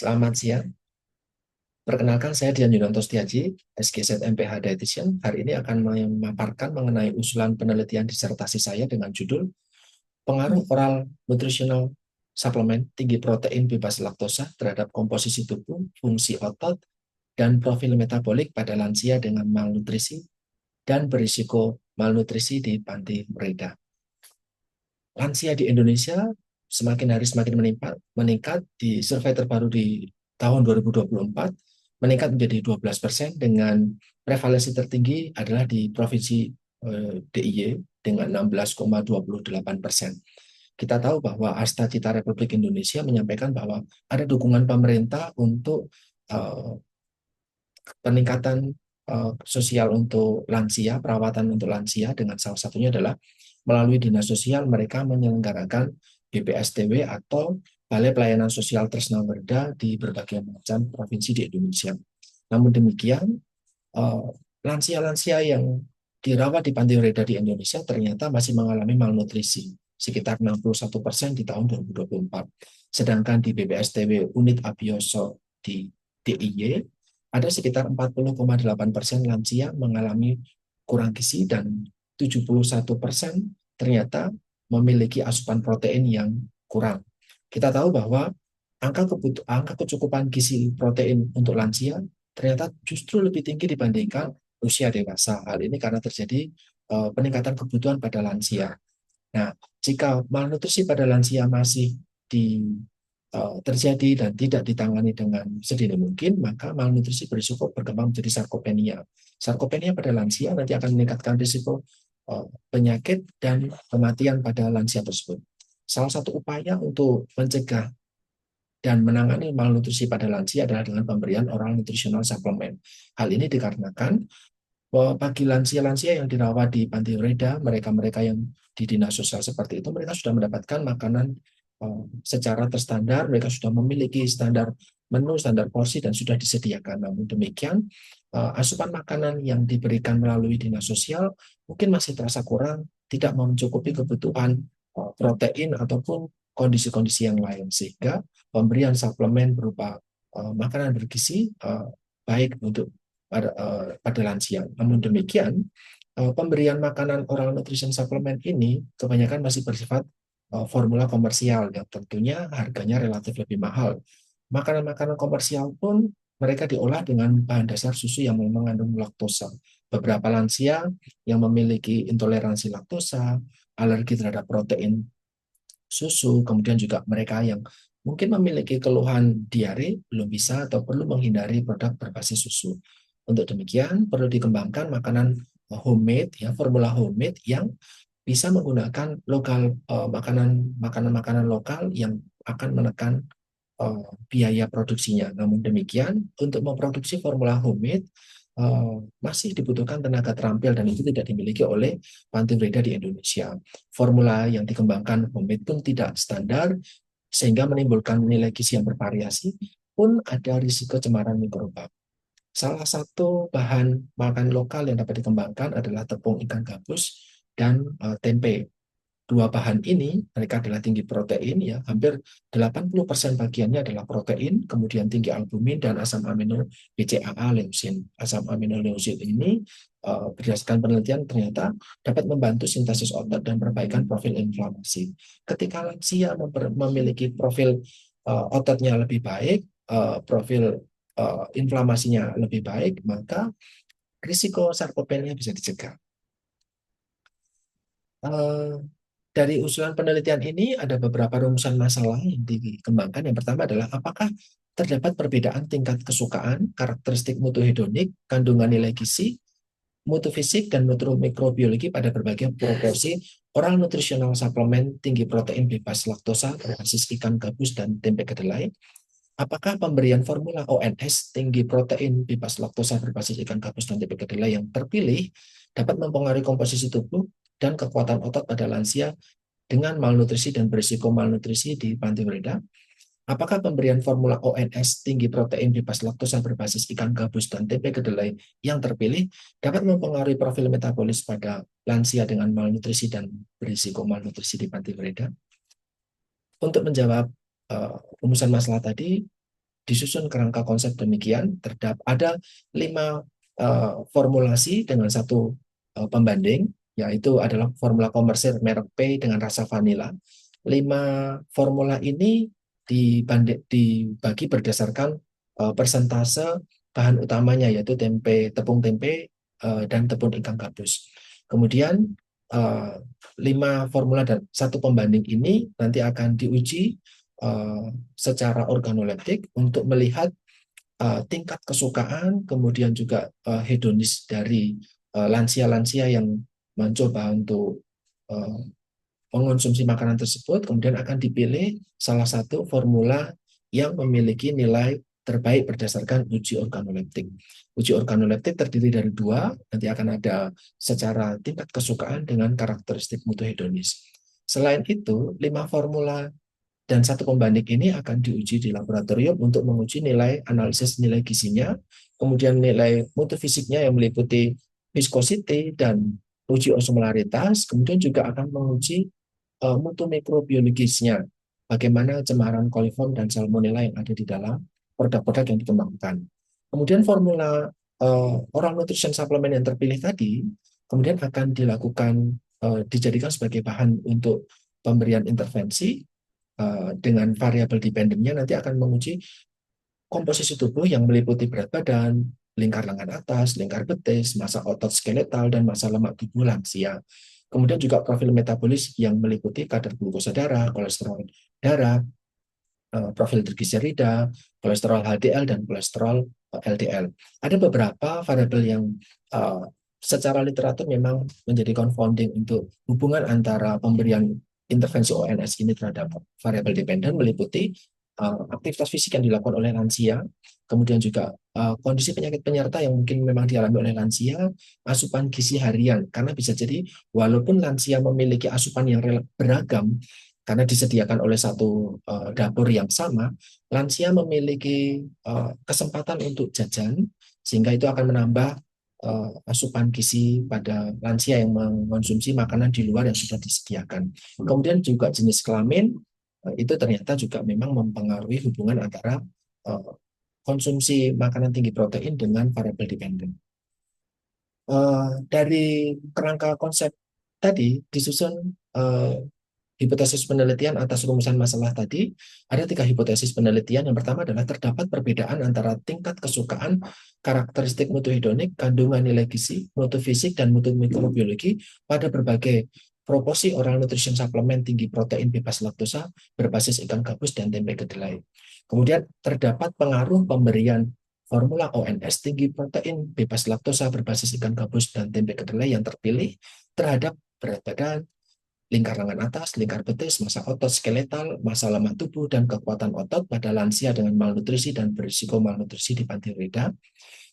Selamat siang. Perkenalkan, saya Dian Yunanto Setiaji, SGZ MPH Dietitian. Hari ini akan memaparkan mengenai usulan penelitian disertasi saya dengan judul Pengaruh Oral Nutritional Suplemen Tinggi Protein Bebas Laktosa terhadap komposisi tubuh, fungsi otot, dan profil metabolik pada lansia dengan malnutrisi dan berisiko malnutrisi di panti Breda. Lansia di Indonesia semakin hari semakin meningkat. Di survei terbaru di tahun 2024 meningkat menjadi 12% dengan prevalensi tertinggi adalah di Provinsi DIY dengan 16,28%. Kita tahu bahwa Asta Cita Republik Indonesia menyampaikan bahwa ada dukungan pemerintah untuk peningkatan sosial untuk lansia, perawatan untuk lansia, dengan salah satunya adalah melalui dinas sosial mereka menyelenggarakan BPSTW atau Balai Pelayanan Sosial Tresna Werda di berbagai macam provinsi di Indonesia. Namun demikian, eh, lansia-lansia yang dirawat di panti Werda di Indonesia ternyata masih mengalami malnutrisi, sekitar 61% di tahun 2024. Sedangkan di BPSTW Unit Abioso di DIY, ada sekitar 40,8% lansia mengalami kurang gizi dan 71% ternyata memiliki asupan protein yang kurang. Kita tahu bahwa angka kecukupan gizi protein untuk lansia ternyata justru lebih tinggi dibandingkan usia dewasa. Hal ini karena terjadi peningkatan kebutuhan pada lansia. Nah, jika malnutrisi pada lansia masih terjadi dan tidak ditangani dengan sedini mungkin, maka malnutrisi berisiko berkembang menjadi sarkopenia. Sarkopenia pada lansia nanti akan meningkatkan risiko penyakit dan kematian pada lansia tersebut. Salah satu upaya untuk mencegah dan menangani malnutrisi pada lansia adalah dengan pemberian oral nutritional supplement. Hal ini dikarenakan bagi lansia-lansia yang dirawat di panti Reda, mereka-mereka yang di dinas sosial seperti itu, mereka sudah mendapatkan makanan secara terstandar, mereka sudah memiliki standar menu, standar porsi, dan sudah disediakan. Namun demikian, asupan makanan yang diberikan melalui dinas sosial mungkin masih terasa kurang, tidak mencukupi kebutuhan protein ataupun kondisi-kondisi yang lain, sehingga pemberian suplemen berupa makanan bergizi baik untuk pada lansia. Namun demikian, pemberian makanan oral nutrition supplement ini kebanyakan masih bersifat formula komersial yang tentunya harganya relatif lebih mahal. Makanan-makanan komersial pun mereka diolah dengan bahan dasar susu yang mengandung laktosa. Beberapa lansia yang memiliki intoleransi laktosa, alergi terhadap protein susu, kemudian juga mereka yang mungkin memiliki keluhan diare belum bisa atau perlu menghindari produk berbasis susu. Untuk demikian, perlu dikembangkan makanan homemade, ya, formula homemade yang bisa menggunakan makanan-makanan lokal yang akan menekan biaya produksinya. Namun demikian, untuk memproduksi formula homemade masih dibutuhkan tenaga terampil dan itu tidak dimiliki oleh panti Breda di Indonesia. Formula yang dikembangkan homemade pun tidak standar sehingga menimbulkan nilai gizi yang bervariasi, pun ada risiko cemaran mikroba. Salah satu bahan makan lokal yang dapat dikembangkan adalah tepung ikan gabus dan tempe. Dua bahan ini mereka adalah tinggi protein, ya, hampir 80% bagiannya adalah protein, kemudian tinggi albumin dan asam amino BCAA leucin. Asam amino leucin ini berdasarkan penelitian ternyata dapat membantu sintesis otot dan perbaikan profil inflamasi. Ketika lansia memiliki profil ototnya lebih baik, profil inflamasinya lebih baik, maka risiko sarkopenia bisa dicegah. Uh, dari usulan penelitian ini ada beberapa rumusan masalah yang dikembangkan. Yang pertama adalah apakah terdapat perbedaan tingkat kesukaan, karakteristik mutu hedonik, kandungan nilai gizi, mutu fisik, dan mutu mikrobiologi pada berbagai proporsi oral nutritional suplemen tinggi protein bebas laktosa berbasis ikan gabus dan tempe kedelai. Apakah pemberian formula ONS tinggi protein bebas laktosa berbasis ikan gabus dan tempe kedelai yang terpilih dapat mempengaruhi komposisi tubuh dan kekuatan otot pada lansia dengan malnutrisi dan berisiko malnutrisi di panti Breda? Apakah pemberian formula ONS tinggi protein bebas laktosa berbasis ikan gabus dan tempe kedelai yang terpilih dapat mempengaruhi profil metabolis pada lansia dengan malnutrisi dan berisiko malnutrisi di panti Breda? Untuk menjawab rumusan masalah tadi, disusun kerangka konsep demikian, ada 5 formulasi dengan satu pembanding, yaitu adalah formula komersil merek P dengan rasa vanila. 5 formula ini dibagi berdasarkan persentase bahan utamanya, yaitu tepung tempe dan tepung ikan gabus. Kemudian 5 formula dan satu pembanding ini nanti akan diuji secara organoleptik untuk melihat tingkat kesukaan, kemudian juga hedonis dari lansia-lansia yang mencoba untuk mengonsumsi makanan tersebut. Kemudian akan dipilih salah satu formula yang memiliki nilai terbaik berdasarkan uji organoleptik. Uji organoleptik terdiri dari 2, nanti akan ada secara tingkat kesukaan dengan karakteristik mutu hedonis. Selain itu, 5 formula dan satu pembanding ini akan diuji di laboratorium untuk menguji nilai analisis nilai gizinya, kemudian nilai mutu fisiknya yang meliputi viscosity dan uji osmolaritas, kemudian juga akan menguji mutu mikrobiologisnya, bagaimana cemaran koliform dan salmonella yang ada di dalam produk-produk yang dikembangkan. Kemudian formula oral nutrition supplement yang terpilih tadi, kemudian akan dijadikan sebagai bahan untuk pemberian intervensi dengan variabel dependennya nanti akan menguji komposisi tubuh yang meliputi berat badan, lingkar lengan atas, lingkar betis, massa otot skeletal, dan massa lemak tubuh lansia. Kemudian juga profil metabolis yang meliputi kadar glukosa darah, kolesterol darah, profil trigliserida, kolesterol HDL, dan kolesterol LDL. Ada beberapa variabel yang secara literatur memang menjadi confounding untuk hubungan antara pemberian intervensi ONS ini terhadap variabel dependen, meliputi aktivitas fisik yang dilakukan oleh lansia, kemudian juga kondisi penyakit penyerta yang mungkin memang dialami oleh lansia, asupan gizi harian, karena bisa jadi walaupun lansia memiliki asupan yang beragam, karena disediakan oleh satu dapur yang sama, lansia memiliki kesempatan untuk jajan, sehingga itu akan menambah asupan gizi pada lansia yang mengonsumsi makanan di luar yang sudah disediakan. Kemudian juga jenis kelamin, itu ternyata juga memang mempengaruhi hubungan antara konsumsi makanan tinggi protein dengan variabel dependen. Dari kerangka konsep tadi disusun hipotesis penelitian atas rumusan masalah tadi. Ada 3 hipotesis penelitian. Yang pertama adalah terdapat perbedaan antara tingkat kesukaan, karakteristik mutu hedonik, kandungan nilai gizi, mutu fisik, dan mutu mikrobiologi pada berbagai proporsi oral nutrition suplemen tinggi protein bebas laktosa berbasis ikan gabus dan tempe kedelai. Kemudian terdapat pengaruh pemberian formula ONS tinggi protein bebas laktosa berbasis ikan gabus dan tempe kedelai yang terpilih terhadap berat badan, lingkar lengan atas, lingkar betis, massa otot skeletal, massa lemak tubuh, dan kekuatan otot pada lansia dengan malnutrisi dan berisiko malnutrisi di panti reda.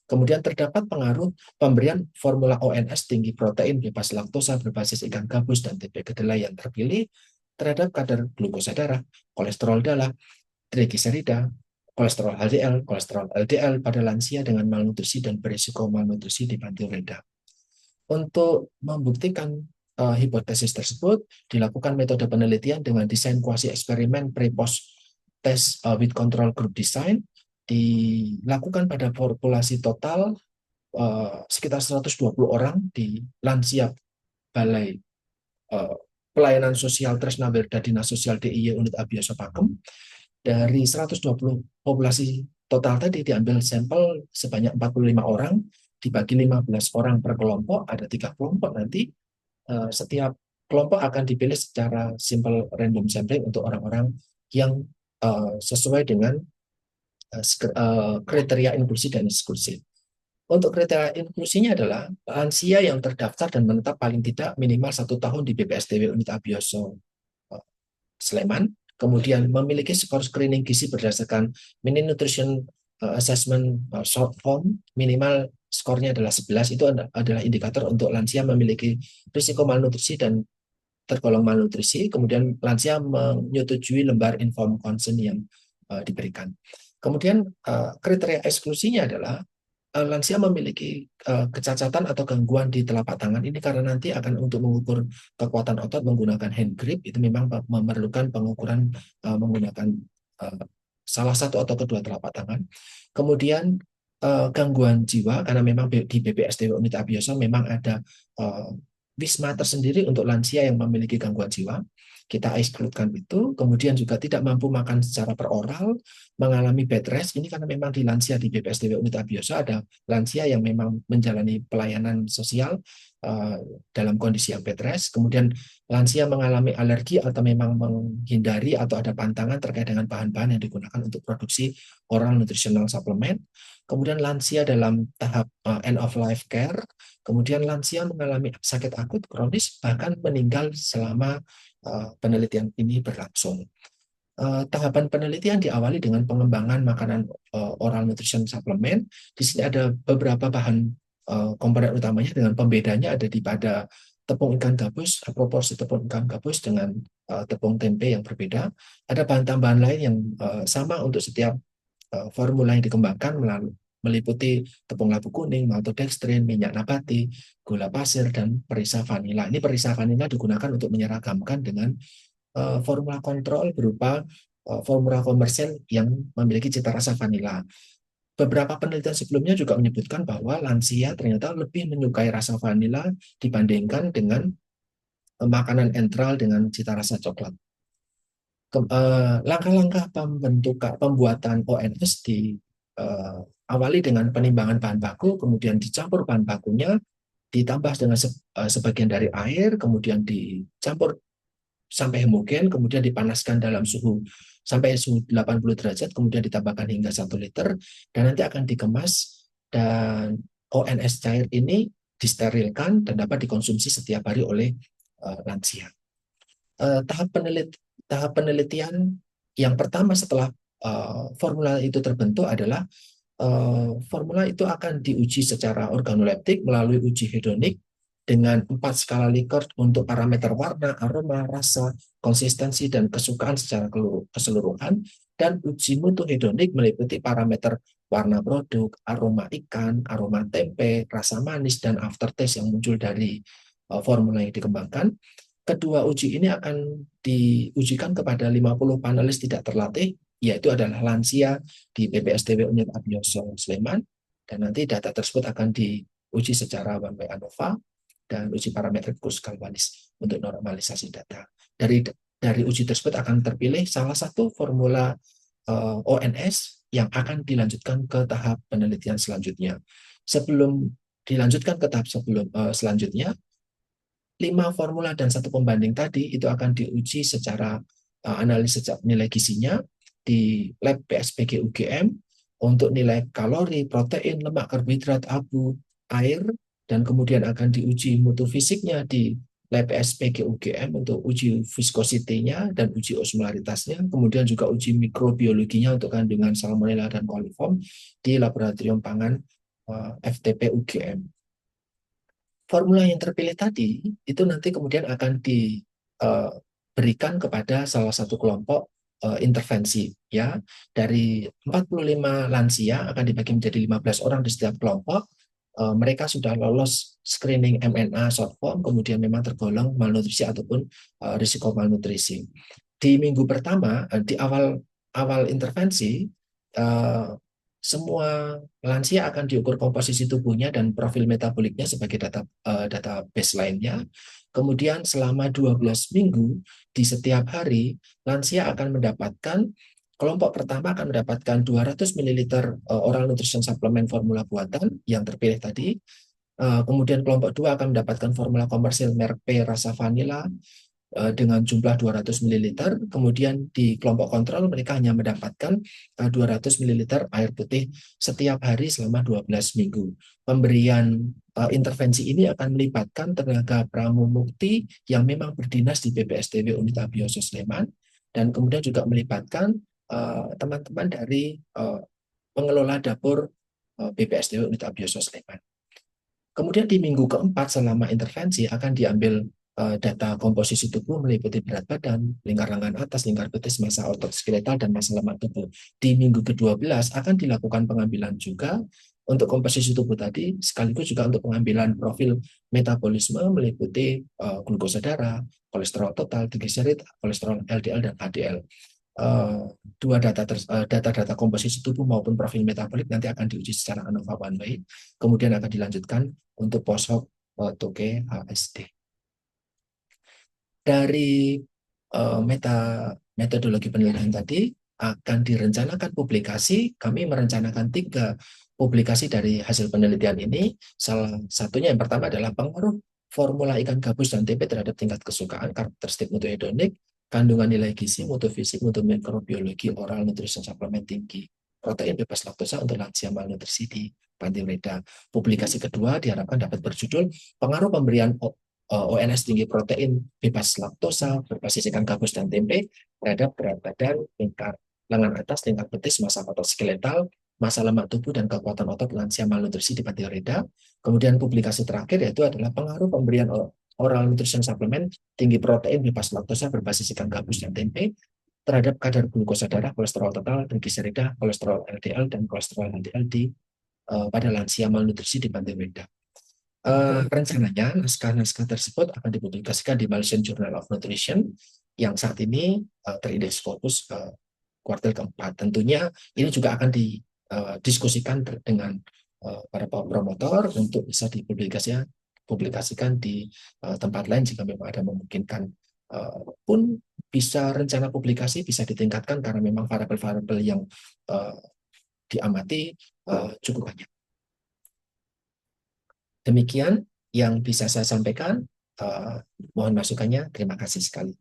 Kemudian terdapat pengaruh pemberian formula ONS tinggi protein bebas laktosa berbasis ikan gabus dan tempe kedelai yang terpilih terhadap kadar glukosa darah, kolesterol darah, trigliserida, kolesterol HDL, kolesterol LDL pada lansia dengan malnutrisi dan berisiko malnutrisi di panti reda. Untuk membuktikan hipotesis tersebut, dilakukan metode penelitian dengan desain kuasi eksperimen pre-post test with control group design, dilakukan pada populasi total sekitar 120 orang di lansia Balai Pelayanan Sosial Tresna Werda Dinas Sosial DIY Unit Abioso Pakem. Dari 120 populasi total tadi diambil sampel sebanyak 45 orang, dibagi 15 orang per kelompok, ada 3 kelompok nanti. Setiap kelompok akan dipilih secara simple random sampling untuk orang-orang yang sesuai dengan kriteria inklusi dan eksklusi. Untuk kriteria inklusinya adalah lansia yang terdaftar dan menetap paling tidak minimal 1 tahun di BPSDW Unit Abioso Sleman, kemudian memiliki skor screening gizi berdasarkan mini nutrition assessment short form, minimal skornya adalah 11, itu adalah indikator untuk lansia memiliki risiko malnutrisi dan tergolong malnutrisi, kemudian lansia menyetujui lembar informed consent yang diberikan. Kemudian kriteria eksklusinya adalah lansia memiliki kecacatan atau gangguan di telapak tangan ini karena nanti akan untuk mengukur kekuatan otot menggunakan hand grip itu memang memerlukan pengukuran menggunakan salah satu atau kedua telapak tangan. Kemudian gangguan jiwa, karena memang di BPSDW Unit Abioso memang ada wisma tersendiri untuk lansia yang memiliki gangguan jiwa. Kita excludekan itu. Kemudian juga tidak mampu makan secara peroral, mengalami bed rest. Ini karena memang di lansia di BPSDW Unit Abioso ada lansia yang memang menjalani pelayanan sosial dalam kondisi yang bed rest. Kemudian lansia mengalami alergi atau memang menghindari atau ada pantangan terkait dengan bahan-bahan yang digunakan untuk produksi oral nutritional supplement. Kemudian lansia dalam tahap end of life care. Kemudian lansia mengalami sakit akut kronis bahkan meninggal selama penelitian ini berlangsung. Tahapan penelitian diawali dengan pengembangan makanan oral nutrition supplement. Di sini ada beberapa bahan komponen utamanya, dengan pembedanya ada di pada tepung ikan gabus, proporsi tepung ikan gabus dengan tepung tempe yang berbeda. Ada bahan tambahan lain yang sama untuk setiap formula yang dikembangkan, meliputi tepung labu kuning, maltodextrin, minyak nabati, gula pasir, dan perisa vanila. Ini perisa vanila digunakan untuk menyeragamkan dengan formula kontrol berupa formula komersial yang memiliki cita rasa vanila. Beberapa penelitian sebelumnya juga menyebutkan bahwa lansia ternyata lebih menyukai rasa vanila dibandingkan dengan makanan entral dengan cita rasa coklat. Langkah-langkah pembuatan ONS awali dengan penimbangan bahan baku, kemudian dicampur bahan bakunya, ditambah dengan sebagian dari air, kemudian dicampur sampai homogen, kemudian dipanaskan dalam suhu sampai suhu 80 derajat, kemudian ditambahkan hingga 1 liter, dan nanti akan dikemas, dan ONS cair ini disterilkan dan dapat dikonsumsi setiap hari oleh lansia. Tahap penelitian yang pertama setelah formula itu terbentuk adalah formula itu akan diuji secara organoleptik melalui uji hedonik dengan 4 skala Likert untuk parameter warna, aroma, rasa, konsistensi, dan kesukaan secara keseluruhan, dan uji mutu hedonik meliputi parameter warna produk, aroma ikan, aroma tempe, rasa manis, dan aftertaste yang muncul dari formula yang dikembangkan. Kedua uji ini akan diujikan kepada 50 panelis tidak terlatih, yaitu adalah lansia di BPSDW Unit Abioso Sleman, dan nanti data tersebut akan diuji secara one way ANOVA dan uji parametrikus galvanis untuk normalisasi data. Dari uji tersebut akan terpilih salah satu formula ONS yang akan dilanjutkan ke tahap penelitian selanjutnya. Sebelum dilanjutkan ke tahap selanjutnya, 5 formula dan 1 pembanding tadi itu akan diuji secara analisis nilai gizinya di lab PSPG UGM untuk nilai kalori, protein, lemak, karbohidrat, abu, air, dan kemudian akan diuji mutu fisiknya di lab PSPG UGM untuk uji viscosity-nya dan uji osmolaritasnya, kemudian juga uji mikrobiologinya untuk kandungan salmonella dan coliform di laboratorium pangan FTP UGM. Formula yang terpilih tadi itu nanti kemudian akan diberikan kepada salah satu kelompok intervensi, ya. Dari 45 lansia akan dibagi menjadi 15 orang di setiap kelompok. Mereka sudah lolos screening MNA short form, kemudian memang tergolong malnutrisi ataupun risiko malnutrisi. Di minggu pertama, di awal intervensi, semua lansia akan diukur komposisi tubuhnya dan profil metaboliknya sebagai data baseline-nya. Kemudian selama 12 minggu di setiap hari, lansia akan mendapatkan, kelompok pertama akan mendapatkan 200 ml oral nutrition supplement formula buatan yang terpilih tadi. Kemudian kelompok 2 akan mendapatkan formula komersil merek P rasa vanila dengan jumlah 200 ml. Kemudian di kelompok kontrol mereka hanya mendapatkan 200 ml air putih setiap hari selama 12 minggu. Pemberian intervensi ini akan melibatkan tenaga pramumukti yang memang berdinas di BPSDW Unit Abioso Sleman, dan kemudian juga melibatkan teman-teman dari pengelola dapur BPSDW Unit Abioso Sleman. Kemudian di minggu keempat selama intervensi akan diambil data komposisi tubuh meliputi berat badan, lingkar lengan atas, lingkar betis, massa otot skeletal, dan massa lemak tubuh. Di minggu ke-12 akan dilakukan pengambilan juga untuk komposisi tubuh tadi, sekaligus juga untuk pengambilan profil metabolisme meliputi glukosa darah, kolesterol total, trigliserid, kolesterol LDL, dan HDL. eh, data-data komposisi tubuh maupun profil metabolik nanti akan diuji secara ANOVA one way, kemudian akan dilanjutkan untuk post hoc Toke HSD. Dari metodologi penelitian tadi akan direncanakan publikasi. Kami merencanakan 3 publikasi dari hasil penelitian ini. Salah satunya yang pertama adalah pengaruh formula ikan gabus dan tempe terhadap tingkat kesukaan, karakteristik mutu hedonik, kandungan nilai gizi, mutu fisik, mutu mikrobiologi, oral nutrition suplemen tinggi, protein bebas laktosa untuk lansia malnutrisi di Panti Reda. Publikasi kedua diharapkan dapat berjudul pengaruh pemberian ONS tinggi protein bebas laktosa berbasis ikan gabus dan tempe terhadap berat badan, tingkat lengan atas, tingkat betis, massa otot skeletal, massa lemak tubuh, dan kekuatan otot lansia malnutrisi di Panti Reda. Kemudian publikasi terakhir yaitu adalah pengaruh pemberian oral nutrition suplemen tinggi protein bebas laktosa berbasis ikan gabus dan tempe terhadap kadar glukosa darah, kolesterol total, trigliserida, kolesterol LDL, dan kolesterol HDL pada lansia malnutrisi di Panti Reda. Rencananya naskah-naskah tersebut akan dipublikasikan di Malaysian Journal of Nutrition yang saat ini terindeks Scopus kuartil keempat. Tentunya ini juga akan didiskusikan dengan para promotor untuk bisa dipublikasikan di tempat lain jika memang ada memungkinkan. Pun bisa rencana publikasi bisa ditingkatkan karena memang variabel-variabel yang diamati cukup banyak. Demikian yang bisa saya sampaikan. Mohon masukannya. Terima kasih sekali.